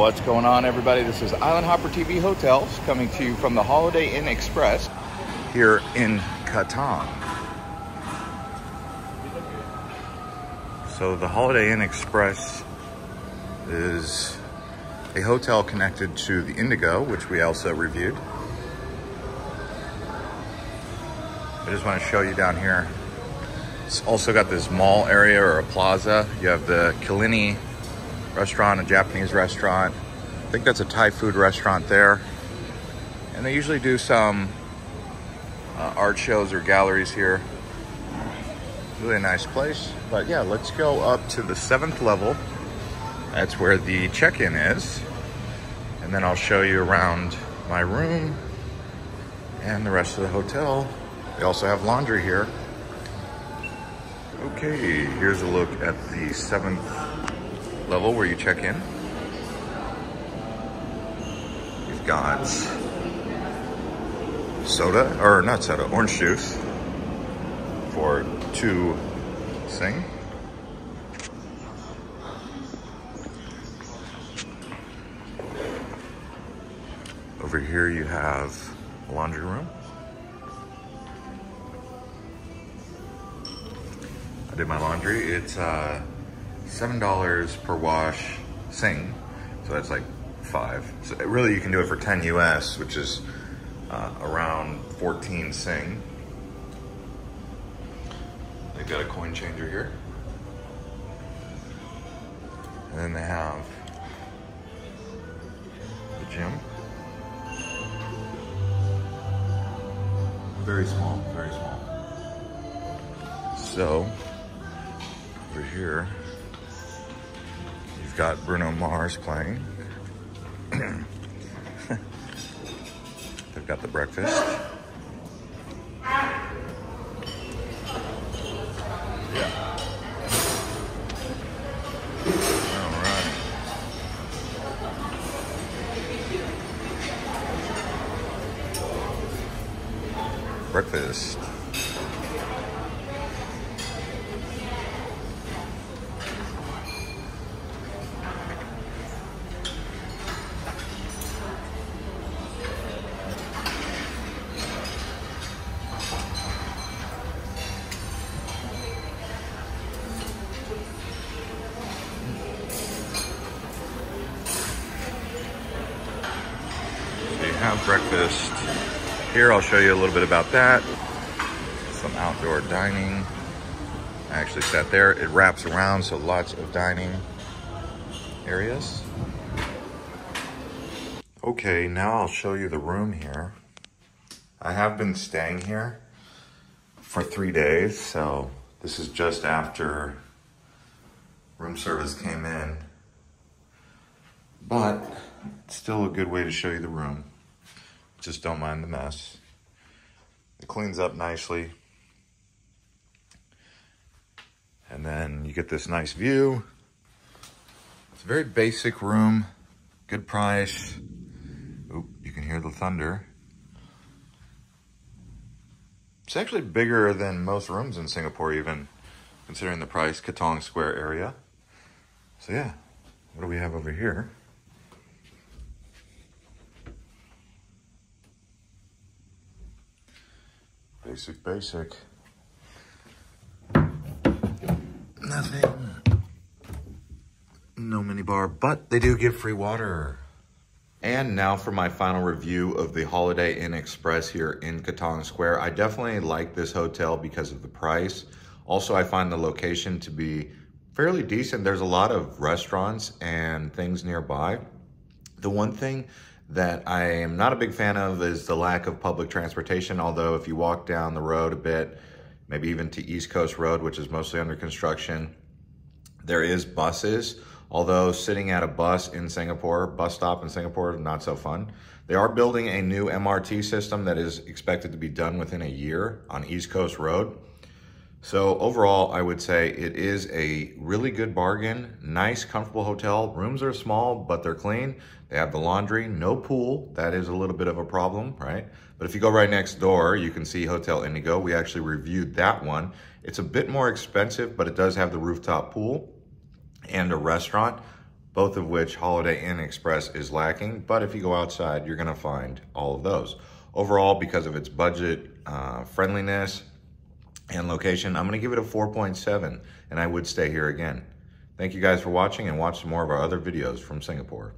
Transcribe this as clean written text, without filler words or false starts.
What's going on, everybody? This is Island Hopper TV Hotels coming to you from the Holiday Inn Express here in Katong. So the Holiday Inn Express is a hotel connected to the Indigo, which we also reviewed. I just want to show you down here. It's also got this mall area or a plaza. You have the Kilini restaurant, a Japanese restaurant. I think that's a Thai food restaurant there. And they usually do some art shows or galleries here. Really a nice place. But yeah, let's go up to the 7th level. That's where the check-in is. And then I'll show you around my room and the rest of the hotel. They also have laundry here. Okay, here's a look at the 7th level where you check in. You've got soda, or not soda, orange juice for 2 sing. Over here you have a laundry room. I did my laundry. It's $7 per wash sing, so that's like 5. So really you can do it for 10 US, which is around 14 sing. They've got a coin changer here. And then they have the gym. Very small, very small. So, over here, you've got Bruno Mars playing. They've got the breakfast. Yeah. All right. Breakfast. Have breakfast here. I'll show you a little bit about that. Some outdoor dining. I actually sat there. It wraps around, so lots of dining areas. Okay, now I'll show you the room here. I have been staying here for 3 days, so this is just after room service came in, but it's still a good way to show you the room. Just don't mind the mess. It cleans up nicely. And then you get this nice view. It's a very basic room, good price. Oop, you can hear the thunder. It's actually bigger than most rooms in Singapore, even considering the price, Katong Square area. So yeah, what do we have over here? Basic. Nothing. No mini bar, but they do give free water. And now for my final review of the Holiday Inn Express here in Katong Square. I definitely like this hotel because of the price. Also, I find the location to be fairly decent. There's a lot of restaurants and things nearby. The one thing that I am not a big fan of is the lack of public transportation, although if you walk down the road a bit, maybe even to East Coast Road, which is mostly under construction, there is buses, although sitting at a bus stop in Singapore, not so fun. They are building a new MRT system that is expected to be done within a year on East Coast Road. So overall, I would say it is a really good bargain. Nice, comfortable hotel. Rooms are small, but they're clean. They have the laundry, no pool. That is a little bit of a problem, right? But if you go right next door, you can see Hotel Indigo. We actually reviewed that one. It's a bit more expensive, but it does have the rooftop pool and a restaurant. both of which Holiday Inn Express is lacking. But if you go outside, you're gonna find all of those. Overall, because of its budget friendliness and location, I'm gonna give it a 4.7, and I would stay here again. Thank you guys for watching, and watch some more of our other videos from Singapore.